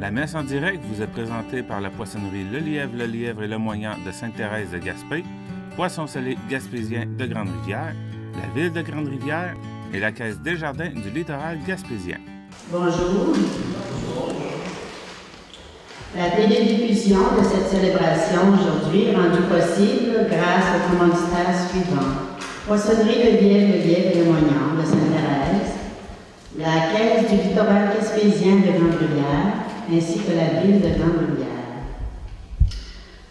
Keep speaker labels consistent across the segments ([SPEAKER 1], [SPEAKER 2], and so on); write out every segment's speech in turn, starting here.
[SPEAKER 1] La messe en direct vous est présentée par la poissonnerie Le Lièvre et le Moignant de Sainte-Thérèse de Gaspé, Poissons salés gaspésien de Grande-Rivière, la ville de Grande-Rivière et la Caisse Desjardins du littoral gaspésien.
[SPEAKER 2] Bonjour. La télédiffusion de cette célébration aujourd'hui est rendue possible grâce aux commanditaires suivants. Poissonnerie Le Lièvre et le Moignant de Sainte-Thérèse, la Caisse du littoral gaspésien de Grande-Rivière, ainsi que la ville de Grande-Rivière.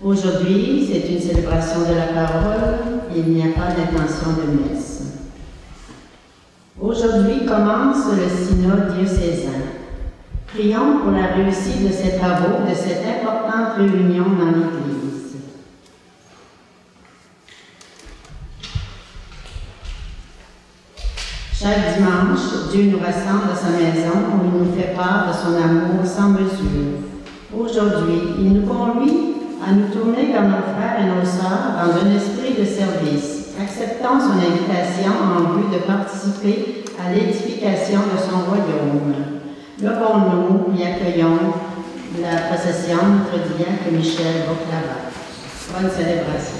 [SPEAKER 2] Aujourd'hui, c'est une célébration de la parole et il n'y a pas d'intention de messe. Aujourd'hui commence le synode diocésain. Prions pour la réussite de ces travaux, de cette importante réunion dans l'Église. Chaque dimanche, Dieu nous rassemble à sa maison où il nous fait part de son amour sans mesure. Aujourd'hui, il nous conduit à nous tourner vers nos frères et nos sœurs dans un esprit de service, acceptant son invitation en vue de participer à l'édification de son royaume. Levons-nous et accueillons la procession de notre diacre Michel Boclava. Bonne célébration.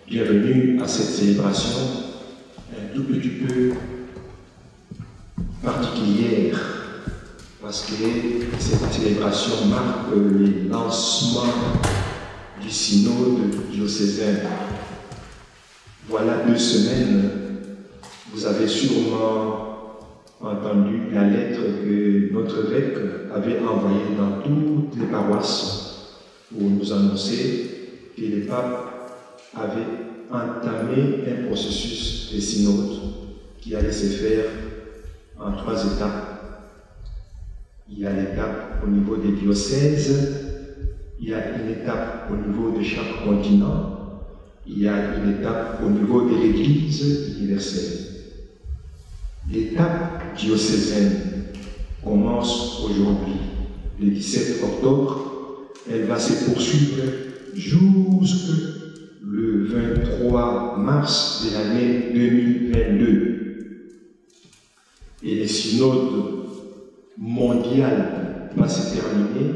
[SPEAKER 3] Bienvenue à cette célébration un tout petit peu particulière parce que cette célébration marque le lancement du synode diocésain. Voilà 2 semaines, vous avez sûrement entendu la lettre que notre évêque avait envoyée dans toutes les paroisses pour nous annoncer que le pape avait entamé un processus de synode qui allait se faire en 3 étapes. Il y a l'étape au niveau des diocèses, il y a une étape au niveau de chaque continent, il y a une étape au niveau de l'Église universelle. L'étape diocésaine commence aujourd'hui, le 17 octobre. Elle va se poursuivre jusqu'au le 23 mars de l'année 2022. Et le synode mondial va se terminer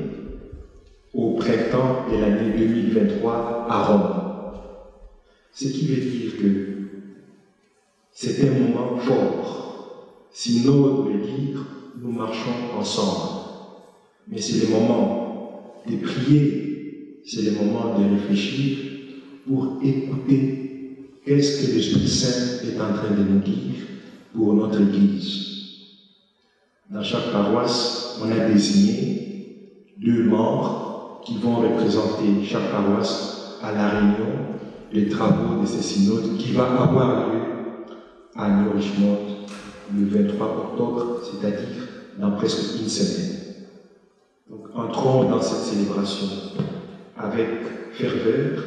[SPEAKER 3] au printemps de l'année 2023 à Rome. Ce qui veut dire que c'est un moment fort. Synode veut dire nous marchons ensemble. Mais c'est le moment de prier, c'est le moment de réfléchir pour écouter qu'est-ce que l'Esprit Saint est en train de nous dire pour notre Église. Dans chaque paroisse, on a désigné 2 membres qui vont représenter chaque paroisse à la réunion des travaux de ce synode qui va avoir lieu à New Richmond le 23 octobre, c'est-à-dire dans presque une semaine. Donc, entrons dans cette célébration avec ferveur,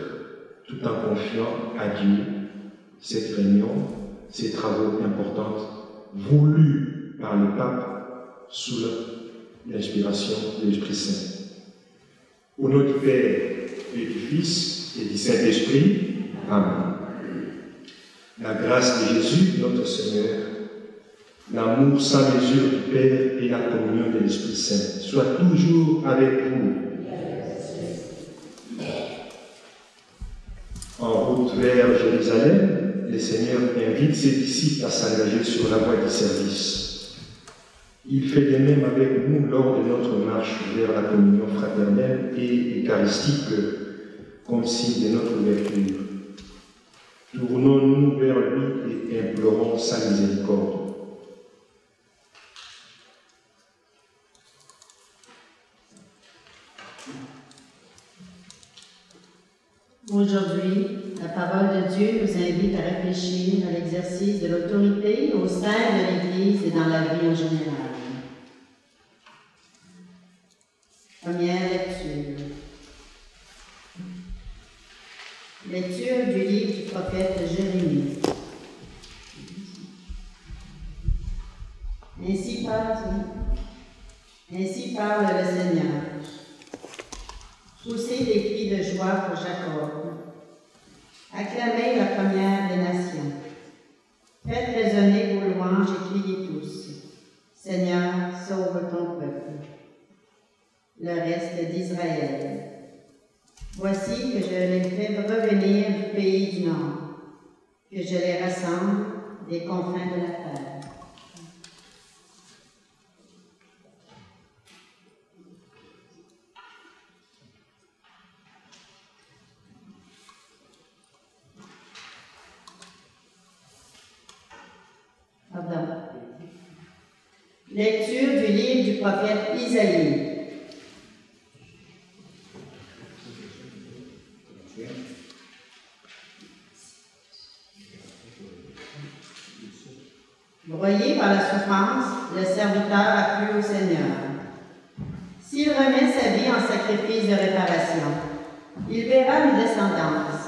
[SPEAKER 3] tout en confiant à Dieu cette réunion, ces travaux importants voulus par le pape sous l'inspiration de l'Esprit Saint. Au nom du Père et du Fils et du Saint-Esprit, Amen. La grâce de Jésus, notre Seigneur, l'amour sans mesure du Père et la communion de l'Esprit Saint soient toujours avec vous. En route vers Jérusalem, le Seigneur invite ses disciples à s'engager sur la voie du service. Il fait de même avec nous lors de notre marche vers la communion fraternelle et eucharistique comme signe de notre ouverture. Tournons-nous vers lui et implorons sa miséricorde.
[SPEAKER 2] Aujourd'hui, la parole de Dieu nous invite à réfléchir à l'exercice de l'autorité au sein de l'Église et dans la vie en général. Première lecture. Lecture du livre du prophète Jérémie. Ainsi parle le Seigneur. Poussez des cris de joie pour Jacob. Acclamez la première des nations. Faites résonner vos louanges et criez tous. Seigneur, sauve ton peuple. Le reste d'Israël. Voici que je les fais revenir du pays du Nord, que je les rassemble des confins de la terre. Lecture du livre du prophète Isaïe. Broyé par la souffrance, le serviteur a cru au Seigneur. S'il remet sa vie en sacrifice de réparation, il verra une descendance,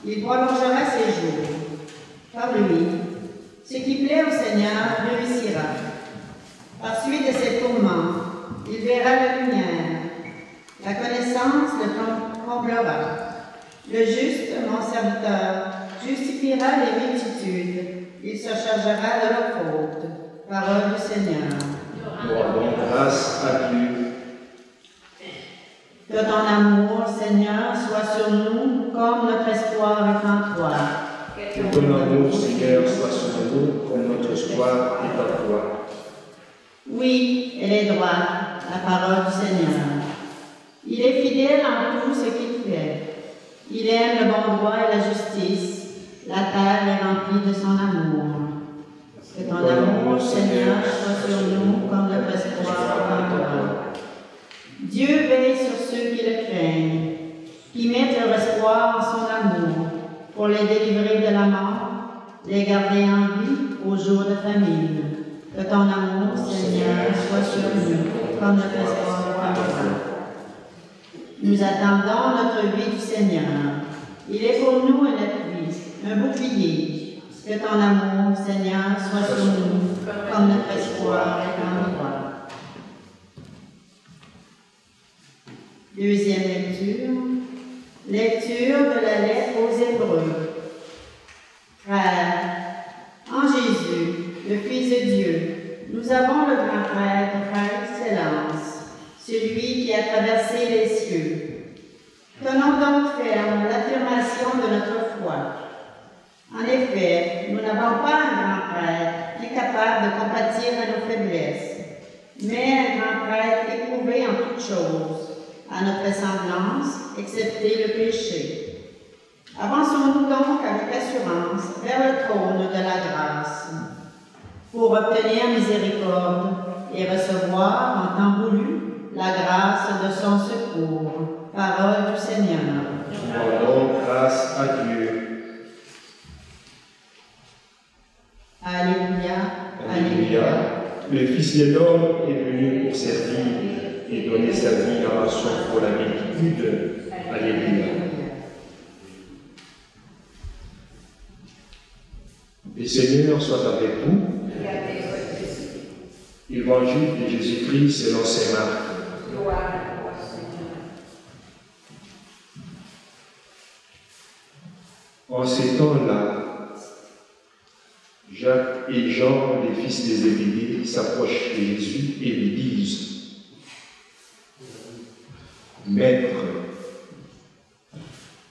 [SPEAKER 2] il prolongera ses jours. Par lui, ce qui plaît au Seigneur réussira. Par suite de ses tourments, il verra la lumière. La connaissance le comblera. Le juste, mon serviteur, justifiera les multitudes. Il se chargera de leurs fautes. Parole du Seigneur.
[SPEAKER 3] Rendons grâce à Dieu.
[SPEAKER 2] Que ton amour, Seigneur, soit sur nous comme notre espoir est en toi.
[SPEAKER 3] Que ton amour, Seigneur, soit sur nous comme notre espoir est en toi.
[SPEAKER 2] Oui, elle est droite, la parole du Seigneur. Il est fidèle en tout ce qu'il fait. Il aime le bon droit et la justice. La terre est remplie de son amour. Que ton amour, Seigneur, soit sur nous comme notre espoir en toi. Dieu veille sur ceux qui le craignent, qui mettent leur espoir en son amour, pour les délivrer de la mort, les garder en vie au jour de famine. Que ton amour, Seigneur, soit sur nous, comme notre espoir en toi. Nous attendons notre vie du Seigneur. Il est pour nous un appui, un bouclier. Que ton amour, Seigneur, soit sur nous, comme notre espoir est en toi. Deuxième lecture. Lecture de la lettre aux Hébreux. Frères, en Jésus, le Fils de Dieu, nous avons le grand prêtre par excellence, celui qui a traversé les cieux. Tenons donc ferme l'affirmation de notre foi. En effet, nous n'avons pas un grand prêtre incapable de compatir à nos faiblesses, mais un grand prêtre éprouvé en toutes choses, à notre ressemblance, excepté le péché. Avançons-nous donc avec assurance vers le trône de la grâce, pour obtenir miséricorde et recevoir en temps voulu la grâce de son secours. Parole du Seigneur.
[SPEAKER 3] Rendons grâce à Dieu.
[SPEAKER 2] Alléluia.
[SPEAKER 3] Alléluia. Le Fils de l'homme est venu pour servir et donner sa vie en rançon pour la multitude. Alléluia. Le Seigneur soit avec vous. Évangile de Jésus-Christ selon saint Marc. En ces temps-là, Jacques et Jean, les fils des Zébédée, s'approchent de Jésus et lui disent: Maître,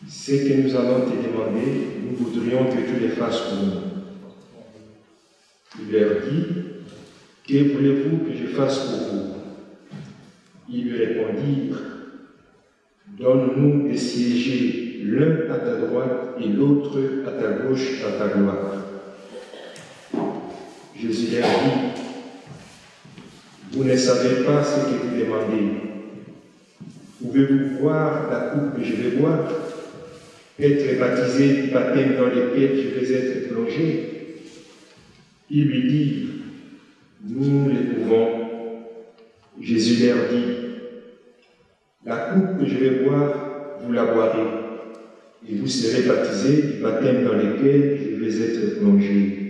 [SPEAKER 3] ce que nous allons te demander, nous voudrions que tu le fasses pour nous. Il leur dit: Que voulez-vous que je fasse pour vous? Ils lui répondirent: Donne-nous de siéger l'un à ta droite et l'autre à ta gauche dans ta gloire. Jésus leur dit: Vous ne savez pas ce que vous demandez. Pouvez-vous boire la coupe que je vais boire? Être baptisé du baptême dans lequel je vais être plongé? Il lui dit: Nous le pouvons. Jésus leur dit: La coupe que je vais boire, vous la boirez, et vous serez baptisés du baptême dans lequel je vais être plongé.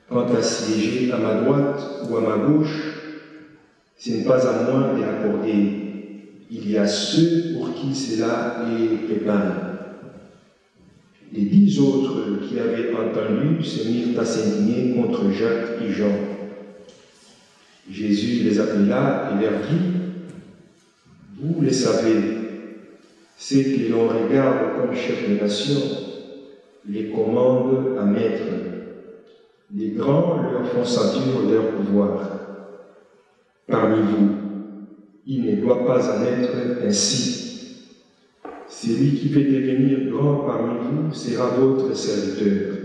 [SPEAKER 3] Quant à siéger à ma droite ou à ma gauche, ce n'est pas à moi de l'accorder. Il y a ceux pour qui cela est préparé. Les 10 autres qui avaient entendu se mirent à s'indigner contre Jacques et Jean. Jésus les appela et leur dit: Vous le savez, ceux que l'on regarde comme chefs de nation les commandent à maître. Les grands leur font sentir leur pouvoir. Parmi vous, il ne doit pas en être ainsi. Celui qui veut devenir grand parmi vous sera votre serviteur.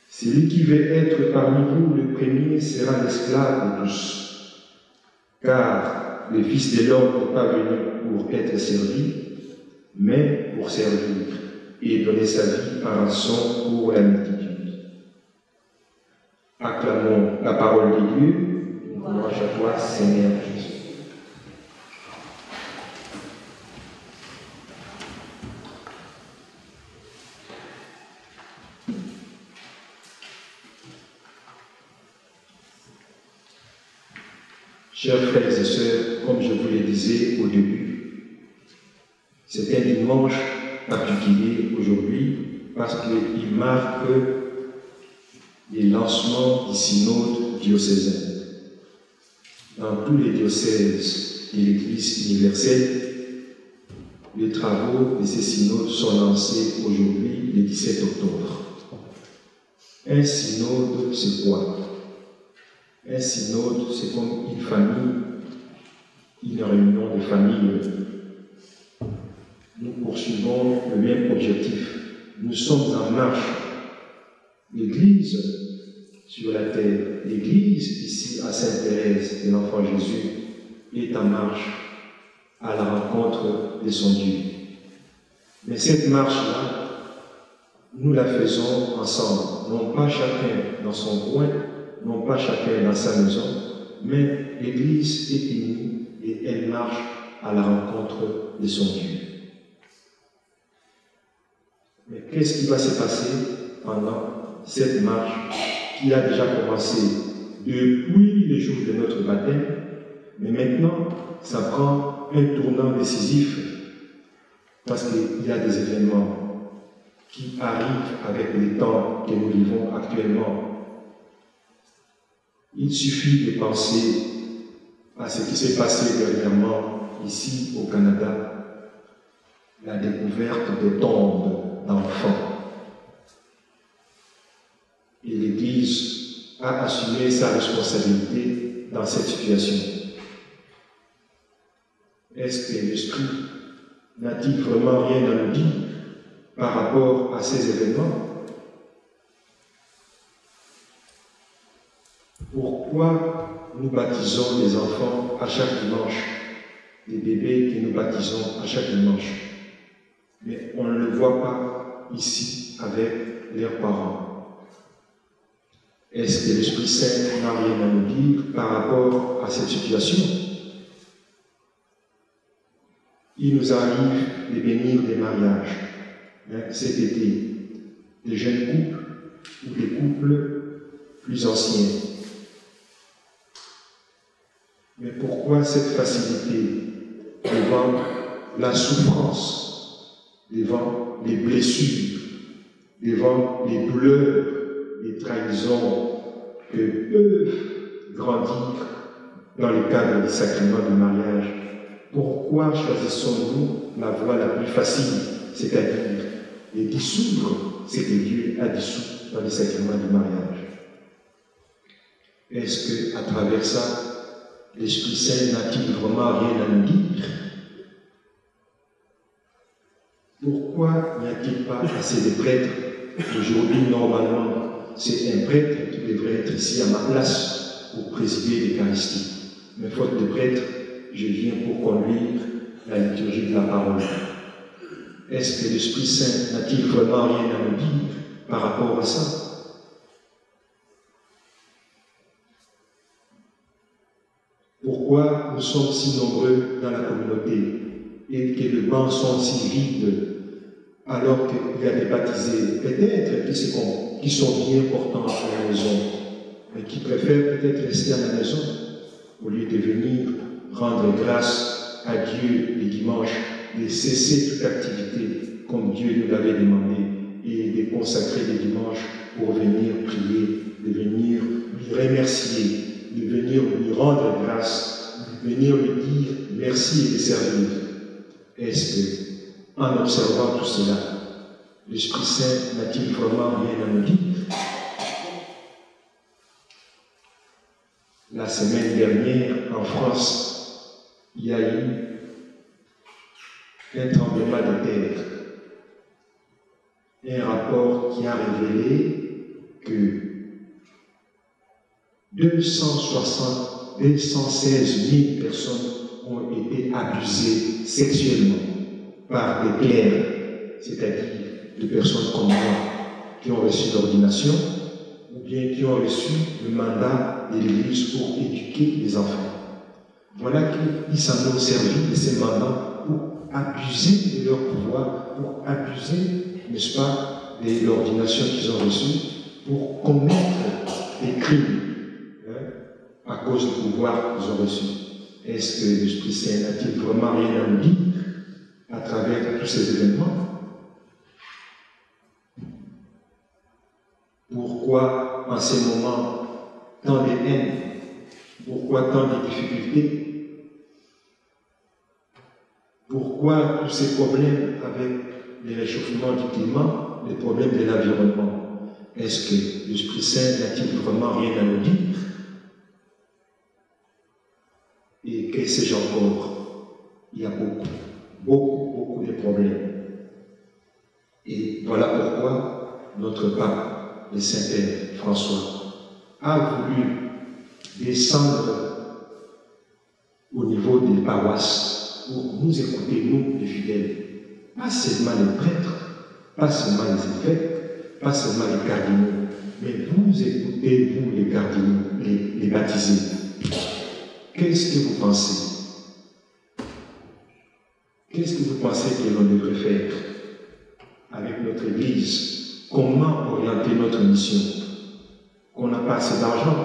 [SPEAKER 3] Celui qui veut être parmi vous le premier sera l'esclave de tous. Car le Fils de l'homme n'est pas venu pour être servi, mais pour servir et donner sa vie en rançon pour la multitude. Acclamons la parole de Dieu. Gloire à toi, Seigneur Jésus. Chers frères et sœurs, comme je vous le disais au début, c'est un dimanche particulier aujourd'hui parce qu'il marque le lancement du synode diocésain. Dans tous les diocèses de l'Église universelle, les travaux de ces synodes sont lancés aujourd'hui, le 17 octobre. Un synode, c'est quoi? Un synode, c'est comme une famille, une réunion de famille. Nous poursuivons le même objectif. Nous sommes en marche. L'Église sur la terre, l'Église ici à Sainte-Thérèse de l'Enfant Jésus est en marche à la rencontre de son Dieu. Mais cette marche-là, nous la faisons ensemble, non pas chacun dans son coin, non pas chacun dans sa maison, mais l'Église est unie et elle marche à la rencontre de son Dieu. Mais qu'est-ce qui va se passer pendant cette marche qui a déjà commencé depuis le jour de notre baptême, mais maintenant, ça prend un tournant décisif parce qu'il y a des événements qui arrivent avec les temps que nous vivons actuellement. Il suffit de penser à ce qui s'est passé dernièrement ici au Canada, la découverte de tombes d'enfants. Et l'Église a assumé sa responsabilité dans cette situation. Est-ce que l'Esprit n'a-t-il vraiment rien à nous dire par rapport à ces événements? Pourquoi nous baptisons les enfants à chaque dimanche, les bébés que nous baptisons à chaque dimanche? Mais on ne le voit pas ici avec leurs parents. Est-ce que l'Esprit Saint n'a rien à nous dire par rapport à cette situation? Il nous arrive de bénir des mariages cet été, des jeunes couples ou des couples plus anciens. Mais pourquoi cette facilité devant la souffrance, devant les blessures, devant les douleurs, les trahisons que peuvent grandir dans le cadre du sacrement du mariage? Pourquoi choisissons-nous la voie la plus facile, c'est-à-dire de dissoudre ce que Dieu a dissous dans le sacrement du mariage? Est-ce qu'à travers ça, l'Esprit Saint n'a-t-il vraiment rien à nous dire? Pourquoi n'y a-t-il pas assez de prêtres? Aujourd'hui, normalement, c'est un prêtre qui devrait être ici à ma place pour présider l'Eucharistie. Mais faute de prêtre, je viens pour conduire la liturgie de la parole. Est-ce que l'Esprit Saint n'a-t-il vraiment rien à nous dire par rapport à ça? Pourquoi nous sommes si nombreux dans la communauté et que les bancs sont si vides alors qu'il y a des baptisés, peut-être qui sont bien portants à la maison, mais qui préfèrent peut-être rester à la maison au lieu de venir rendre grâce à Dieu les dimanches, de cesser toute activité comme Dieu nous l'avait demandé et de consacrer les dimanches pour venir prier, de venir lui remercier, de venir lui rendre grâce, de venir lui dire merci et de servir. Est-ce que, en observant tout cela, l'Esprit Saint n'a-t-il vraiment rien à nous dire? La semaine dernière, en France, il y a eu un tremblement de terre. Un rapport qui a révélé que 216 000 personnes ont été abusées sexuellement par des clercs, c'est-à-dire des personnes comme moi qui ont reçu l'ordination ou bien qui ont reçu le mandat de l'Église pour éduquer les enfants. Voilà qu'ils s'en ont servi de ces mandats pour abuser de leur pouvoir, pour abuser, n'est-ce pas, de l'ordination qu'ils ont reçue, pour commettre des crimes à cause du pouvoir qu'ils ont reçu. Est-ce que l'Esprit Saint n'a-t-il vraiment rien à nous dire à travers tous ces événements? Pourquoi, en ces moments, tant de haine? Pourquoi tant de difficultés? Pourquoi tous ces problèmes avec le réchauffement du climat, les problèmes de l'environnement? Est-ce que l'Esprit Saint n'a-t-il vraiment rien à nous dire? Et que sais-je encore? Il y a beaucoup de problèmes. Et voilà pourquoi notre pape, le Saint-Père François, a voulu descendre au niveau des paroisses pour nous écouter, nous, les fidèles. Pas seulement les prêtres, pas seulement les évêques, pas seulement les cardinaux, mais vous écoutez, vous, les cardinaux, les baptisés. Qu'est-ce que vous pensez? Qu'est-ce que vous pensez que l'on devrait faire avec notre Église? Comment orienter notre mission? Qu'on n'a pas assez d'argent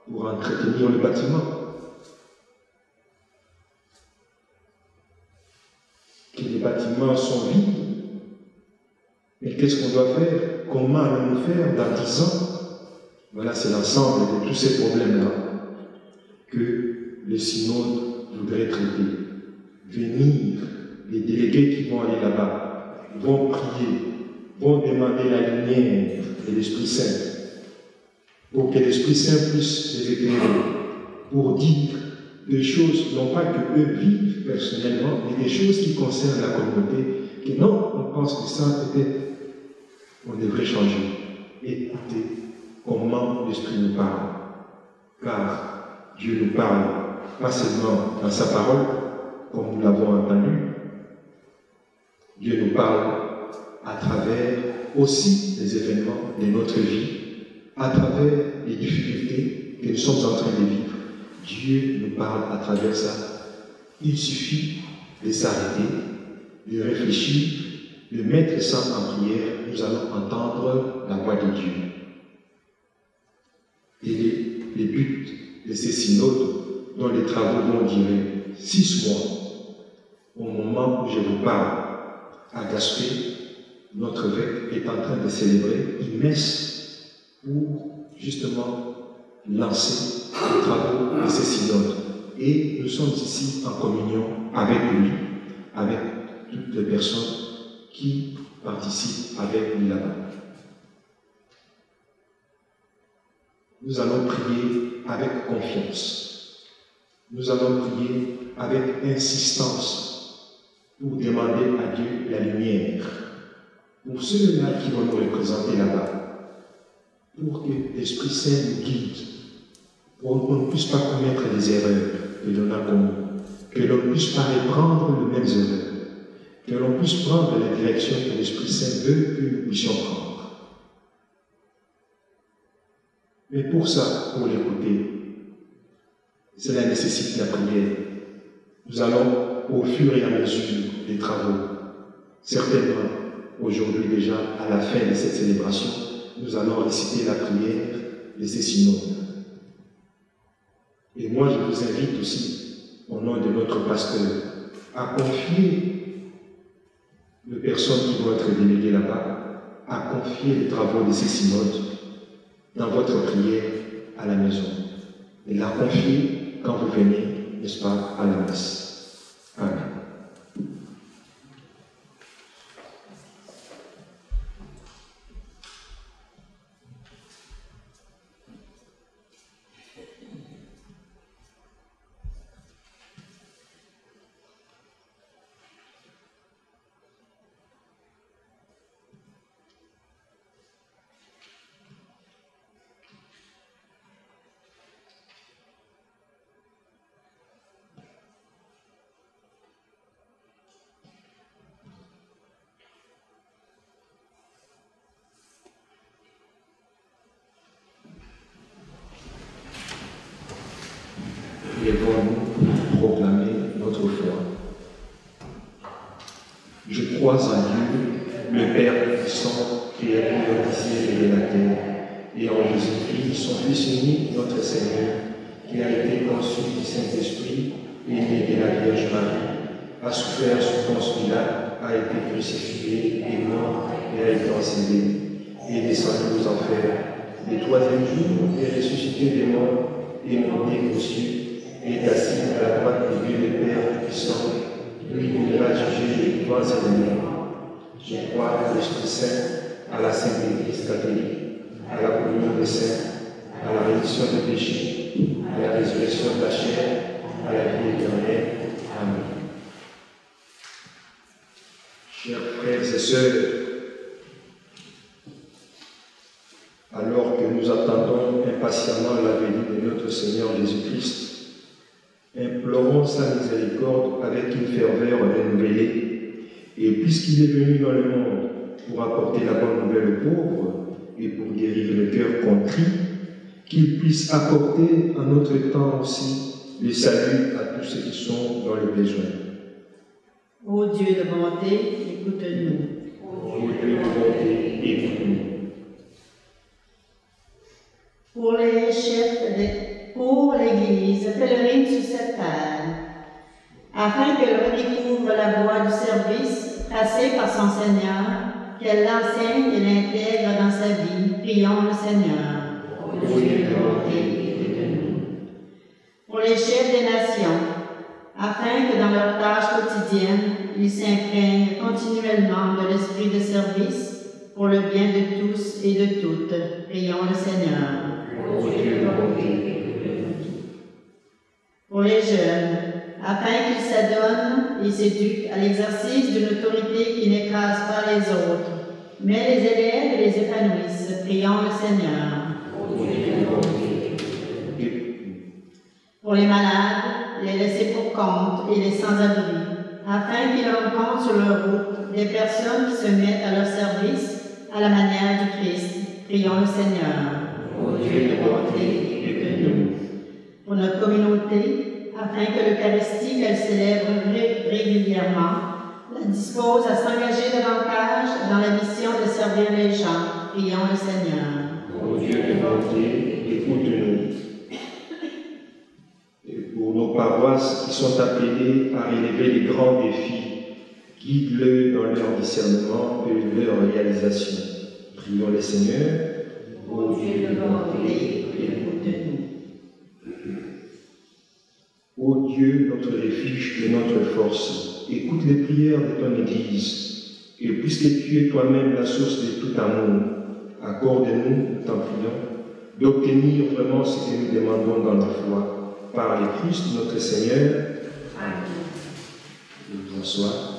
[SPEAKER 3] pour entretenir le bâtiment? Que les bâtiments sont vides? Mais qu'est-ce qu'on doit faire? Comment allons-nous faire dans 10 ans? Voilà, c'est l'ensemble de tous ces problèmes-là que le synode voudrait traiter. Venir, les délégués qui vont aller là-bas, vont prier, vont demander la lumière de l'Esprit Saint, pour que l'Esprit Saint puisse les éclairer, pour dire des choses, non pas que eux vivent personnellement, mais des choses qui concernent la communauté, que non, on pense que ça, peut-être, on devrait changer. Écoutez comment l'Esprit nous parle, car Dieu nous parle, pas seulement dans sa parole, comme nous l'avons entendu. Dieu nous parle à travers aussi les événements de notre vie, À travers les difficultés que nous sommes en train de vivre, Dieu nous parle à travers ça. Il suffit de s'arrêter, de réfléchir, de mettre ça en prière, nous allons entendre la voix de Dieu. Et les buts de ces synodes, dont les travaux vont durer 6 mois, au moment où je vous parle, à Gaspé, notre évêque est en train de célébrer une messe pour justement lancer les travaux de ces synodes. Et nous sommes ici en communion avec lui, avec toutes les personnes qui participent avec lui là-bas. Nous allons prier avec confiance. Nous allons prier avec insistance pour demander à Dieu la lumière. Pour ceux-là qui vont nous représenter là-bas, pour que l'Esprit Saint nous guide, pour qu'on ne puisse pas commettre les erreurs que l'on a commises, que l'on ne puisse pas reprendre les mêmes erreurs, que l'on puisse prendre la direction que l'Esprit Saint veut que nous puissions prendre. Mais pour ça, pour l'écouter, cela nécessite la prière. Nous allons, au fur et à mesure des travaux, certainement, aujourd'hui déjà, à la fin de cette célébration, nous allons réciter la prière de ces synodes. Et moi, je vous invite aussi, au nom de notre pasteur, à confier les personnes qui vont être déléguées là-bas, à confier les travaux de ces synodes dans votre prière à la maison. Et la confier quand vous venez, n'est-ce pas, à la messe. Amen. Lèvons-nous pour proclamer notre foi. Je crois en Dieu, le Père puissant, Créateur du ciel et de la terre, et en Jésus-Christ, son Fils unique, notre Seigneur, qui a été conçu du Saint-Esprit, et né de la Vierge Marie, a souffert sous Ponce Pilate, a été crucifié, et mort, et a été enseveli, et descendu aux enfers. Le 3e jour, il est ressuscité des morts, et monté aux cieux, et est assis à la droite de Dieu le Père puissant, lui qui viendra juger les vivants et les morts. Je crois à l'Esprit Saint, à la Sainte Église catholique, à la communion des saints, à la rémission des péchés, à la résurrection de la chair, à la vie éternelle. Amen. Chers frères et sœurs, alors que nous attendons impatiemment la venue de notre Seigneur Jésus-Christ, implorons sa miséricorde avec une ferveur renouvelée, et puisqu'il est venu dans le monde pour apporter la bonne nouvelle aux pauvres et pour guérir le cœur contrit, qu'il puisse apporter en notre temps aussi le salut à tous ceux qui sont dans le besoin.
[SPEAKER 2] Ô Dieu de bonté, écoute-nous.
[SPEAKER 3] Ô Dieu de bonté, écoute-nous.
[SPEAKER 2] Pour les chefs, pour l'Église pèlerine sur cette terre, afin qu'elle redécouvre la voie du service tracée par son Seigneur, qu'elle l'enseigne et l'intègre dans sa vie. Prions le Seigneur.
[SPEAKER 3] Ô Dieu de bonté, écoute-nous.
[SPEAKER 2] Pour les chefs des nations, afin que dans leurs tâches quotidiennes, ils s'imprègnent continuellement de l'esprit de service pour le bien de tous et de toutes. Prions le Seigneur.
[SPEAKER 3] Ô Dieu de bonté, écoute-nous.
[SPEAKER 2] Pour les jeunes, afin qu'ils s'adonnent et s'éduquent à l'exercice d'une autorité qui n'écrase pas les autres, mais les élève et les épanouisse. Prions le Seigneur.
[SPEAKER 3] Ô Dieu de bonté, écoute-nous.
[SPEAKER 2] Pour les malades, les laissés pour compte et les sans-abri, afin qu'ils rencontrent sur leur route des personnes qui se mettent à leur service à la manière du Christ. Prions le Seigneur. Ô Dieu de bonté, écoute-nous. Pour notre communauté, afin que l'Eucharistie qu'elle célèbre régulièrement la dispose à s'engager davantage dans la mission de servir les gens, prions le Seigneur.
[SPEAKER 3] Ô Dieu de bonté, écoute-nous. Et pour nos paroisses qui sont appelées à relever les grands défis, guide-le dans leur discernement et leur réalisation. Prions le Seigneur.
[SPEAKER 2] Ô Dieu de bonté, écoute-nous.
[SPEAKER 3] Ô Dieu, notre refuge et notre force, écoute les prières de ton Église, et puisque tu es toi-même la source de tout amour, accorde-nous, nous t'en prions, d'obtenir vraiment ce que nous demandons dans la foi, par le Christ notre Seigneur. Amen. Bonsoir.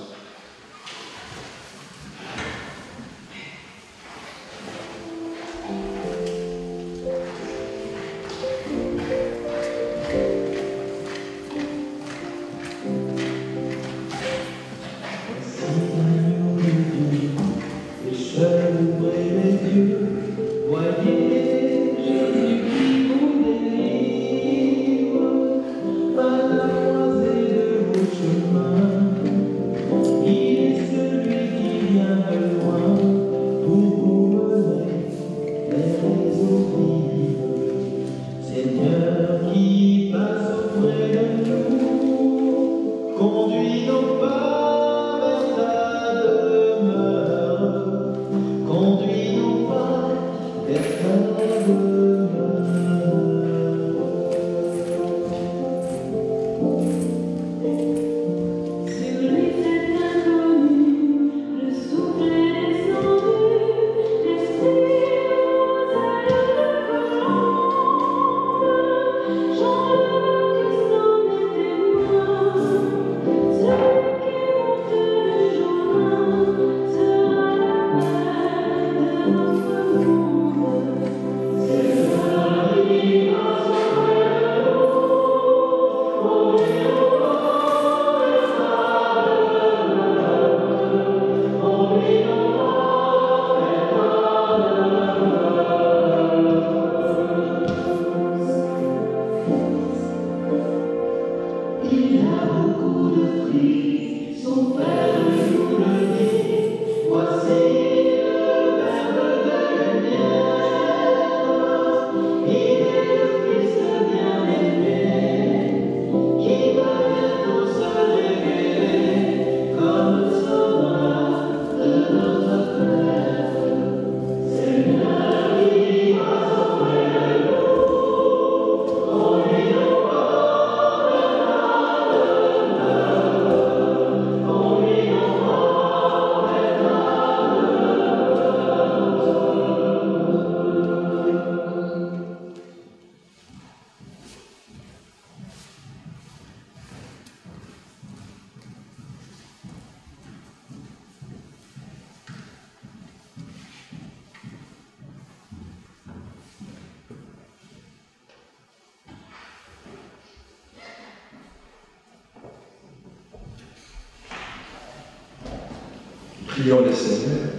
[SPEAKER 3] Prions le Seigneur.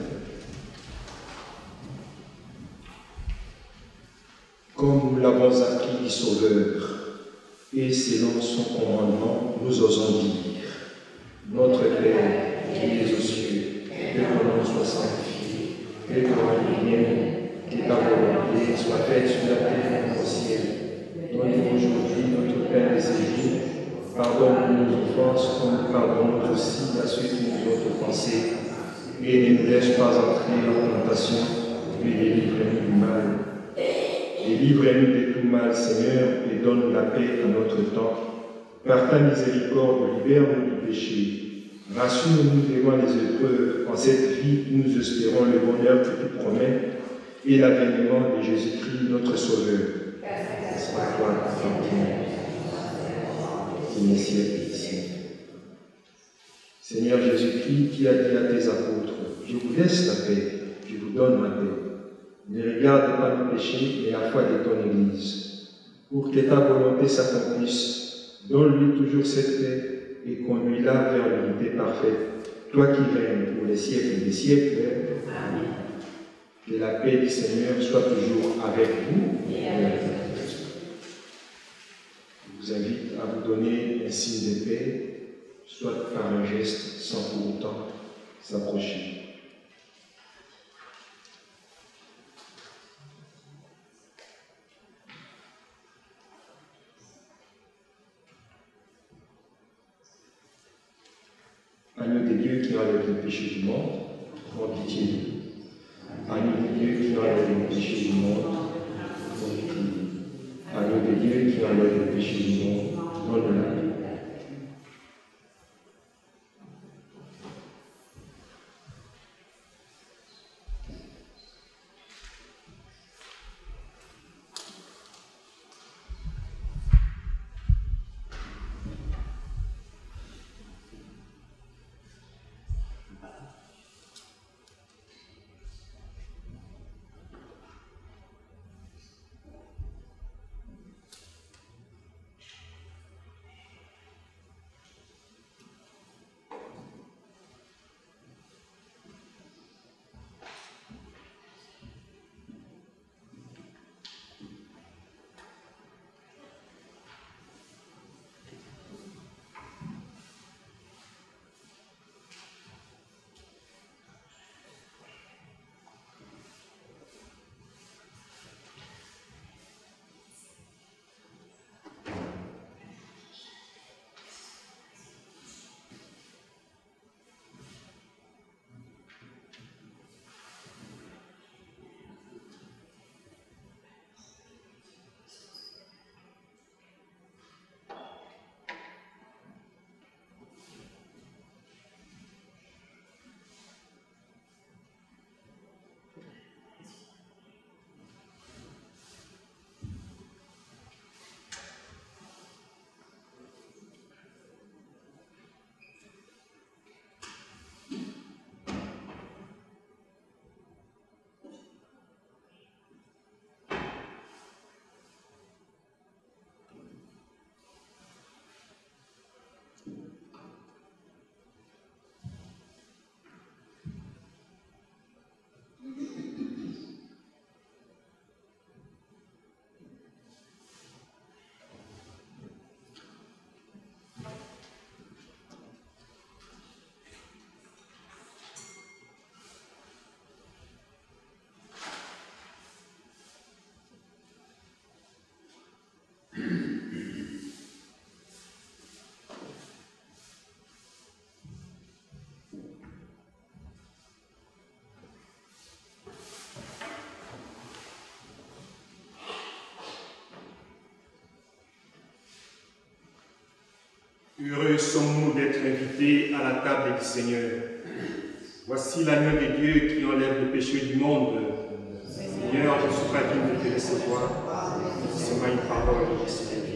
[SPEAKER 3] Comme nous l'avons acquis du Sauveur, et selon son commandement, nous osons dire: Notre Père, qui es aux cieux, que ton nom soit sanctifié, que ton règne vienne, que ta volonté soit faite sur la terre comme au ciel. Donne-nous aujourd'hui notre pain de ce jour. Pardonne-nous nos offenses, comme nous pardonnons aussi à ceux qui nous ont offensés. Et ne nous laisse pas entrer en tentation, mais délivre-nous du mal. Délivre-nous de tout mal, Seigneur, et donne la paix à notre temps. Par ta miséricorde, libère-nous du péché. Rassure-nous devant les épreuves. En cette vie, nous espérons le bonheur que tu promets et l'avènement de Jésus-Christ, notre Sauveur. C'est à toi, qui siècle des siècles. Seigneur Jésus-Christ, qui a dit à tes apôtres: Je vous laisse la paix, je vous donne ma paix. Ne regarde pas nos péchés, mais la foi de ton Église. Pour que ta volonté s'accomplisse, donne-lui toujours cette paix et conduis-la vers l'unité parfaite. Toi qui règnes pour les siècles des siècles. Amen. Que la paix du Seigneur soit toujours avec vous. Je vous invite à vous donner un signe de paix, soit par un geste sans pour autant s'approcher. Agneau de Dieu qui enlève le péché du monde, prends pitié de nous. Agneau de Dieu qui enlève le péché du monde, prends pitié de nous. Agneau de Dieu qui enlève le péché du monde, donne la vie.
[SPEAKER 4] Heureux sommes-nous d'être invités à la table du Seigneur. Voici l'agneau de Dieu qui enlève le péché du monde. Seigneur, je ne suis pas digne de te recevoir. C'est une parole qui se révèle.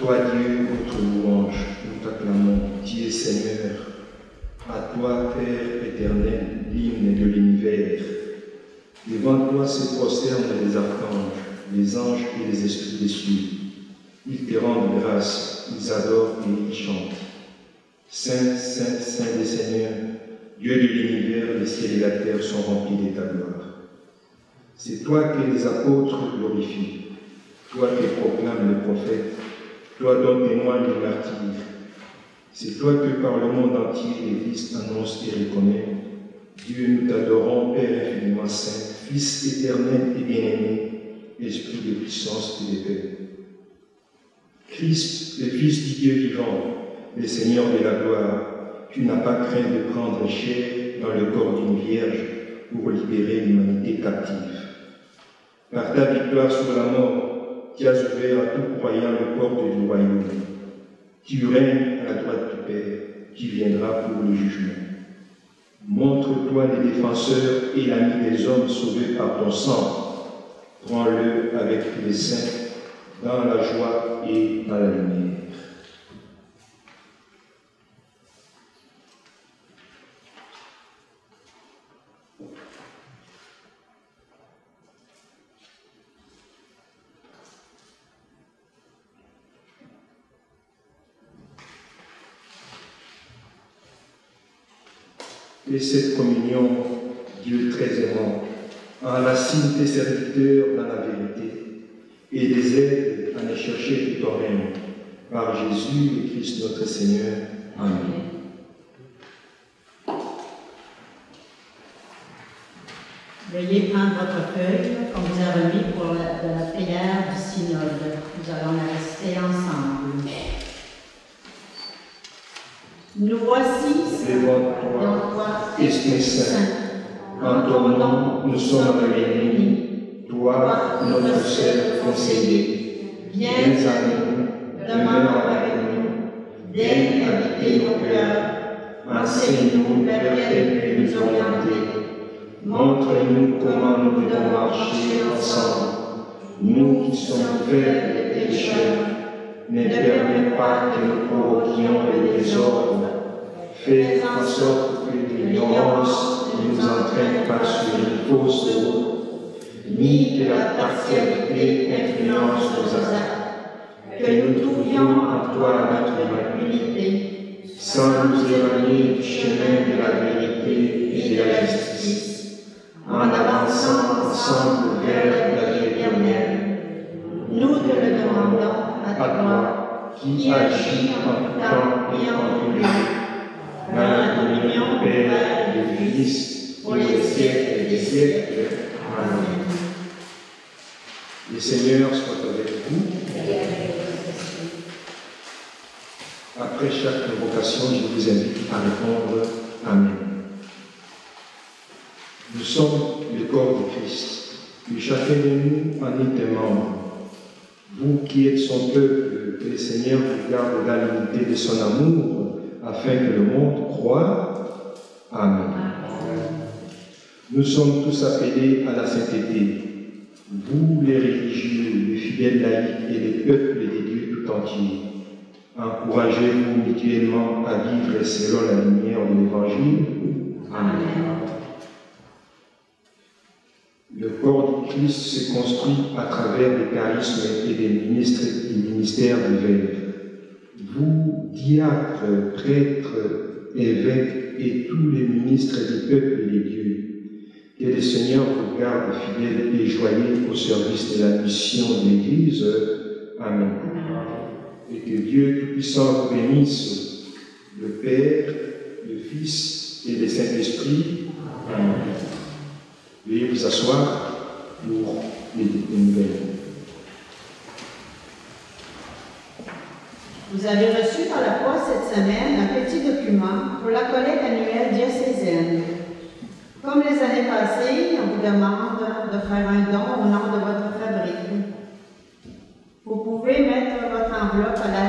[SPEAKER 3] toi, Dieu, notre louange, nous t'acclamons, Dieu Seigneur. À toi, Père éternel, l'hymne de l'univers. Devant toi se prosternent les archanges, les anges et les esprits des cieux. Ils te rendent grâce, ils adorent et ils chantent. Saint, Saint, Saint des Seigneurs, Dieu de l'univers, les ciels et la terre sont remplis de ta gloire. C'est toi que les apôtres glorifient, toi que proclament les prophètes, toi dont témoignent les martyrs. C'est toi que par le monde entier l'Église annonce et reconnaît. Dieu, nous t'adorons, Père infiniment saint, Fils éternel et bien-aimé, Esprit de puissance et de paix. Christ, le Fils du Dieu vivant, le Seigneur de la gloire, tu n'as pas craint de prendre chair dans le corps d'une vierge pour libérer l'humanité captive. Par ta victoire sur la mort, tu as ouvert à tout croyant les portes du royaume. Tu règnes à la droite du Père, qui viendra pour le jugement. Montre-toi le défenseur et l'ami des hommes sauvés par ton sang. Prends-le avec les saints dans la joie et dans la lumière. Et cette communion, Dieu très aimant, enracine tes serviteurs dans la vérité et les aide à les chercher de toi-même. Par Jésus le Christ notre Seigneur. Amen.
[SPEAKER 2] Veuillez prendre votre feuille qu'on vous a remis pour la prière du synode. Nous allons la réciter ensemble. Nous voici
[SPEAKER 3] devant toi, Esprit Saint. En ton nom, nous sommes réunis, toi toi, notre seul conseiller. Viens à nous, demeure avec nous, daigne habiter nos cœurs, enseigne-nous vers quel but nous orienter. Montre-nous comment nous devons marcher ensemble. Nous qui sommes faibles et pécheurs, ne permets pas que nous provoquions le désordre. Fais en sorte que l'ignorance ne nous entraîne pas sur une fausse route, ni que la partialité influence nos actes. Que nous trouvions en toi notre immaculité, sans nous éloigner du chemin de la vérité et de la justice, en avançant ensemble vers la vie éternelle. Nous te le demandons à toi, qui agis en tout temps et en tout lieu, dans la communion du Père et du Fils, pour les siècles des siècles. Amen. Le Seigneur soit avec vous. Après chaque invocation, je vous invite à répondre Amen. Nous sommes le corps de Christ, et chacun de nous en est un membre. Vous qui êtes son peuple, que le Seigneur vous garde dans l'unité de son amour, afin que le monde croie. Amen. Nous sommes tous appelés à la sainteté. Vous, les religieux, les fidèles laïcs et les peuples des dieux tout entiers, encouragez-vous mutuellement à vivre selon la lumière de l'Évangile. Amen. Le corps du Christ se construit à travers des charismes et des ministères divers. Vous, diacres, prêtres, évêques et tous les ministres du peuple des dieux, que le Seigneur vous garde fidèles et joyeux au service de la mission de l'Église. Amen. Et que Dieu Tout-Puissant vous bénisse, le Père, le Fils et le Saint-Esprit. Amen. Veuillez vous asseoir pour les nouvelles.
[SPEAKER 2] Vous avez reçu par la poste cette semaine un petit document pour la collecte annuelle diocésaine. Comme les années passées, on vous demande de faire un don au nom de votre fabrique. Vous pouvez mettre votre enveloppe à la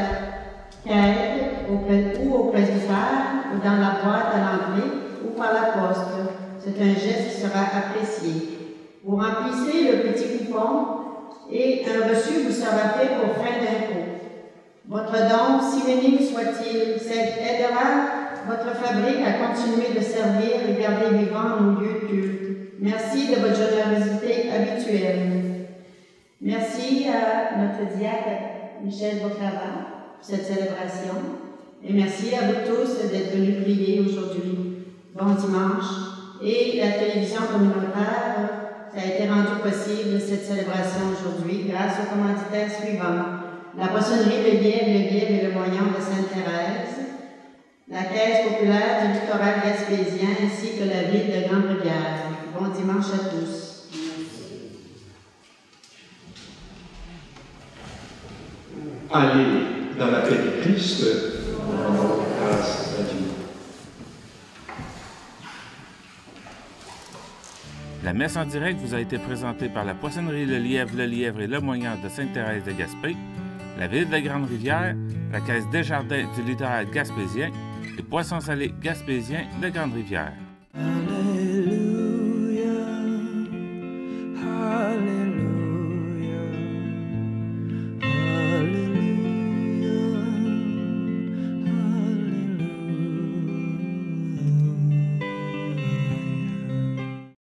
[SPEAKER 2] caisse ou au presbytère ou dans la boîte à l'entrée ou par la poste. C'est un geste qui sera apprécié. Vous remplissez le petit coupon et un reçu vous sera fait pour fin d'impôt. Votre don, si minime soit-il, aidera votre fabrique à continuer de servir et garder vivant nos lieux de culte. Merci de votre générosité habituelle. Merci à notre diacre Michel Bocava pour cette célébration. Et merci à vous tous d'être venus prier aujourd'hui. Bon dimanche. Et la télévision communautaire, ça a été rendu possible cette célébration aujourd'hui grâce aux commanditaires suivants. La poissonnerie Le Lièvre et le Moyen de Sainte-Thérèse, la Caisse populaire du littoral gaspésien ainsi que la ville de Grande-Rivière. Bon dimanche à tous.
[SPEAKER 3] Allez dans la paix de Christ. Grâce à Dieu.
[SPEAKER 1] La messe en direct vous a été présentée par la poissonnerie Le Lièvre et le Moyen de Sainte-Thérèse de Gaspé, la ville de Grande-Rivière, la Caisse Desjardins du littoral gaspésien et Poissons salés gaspésiens de Grande-Rivière.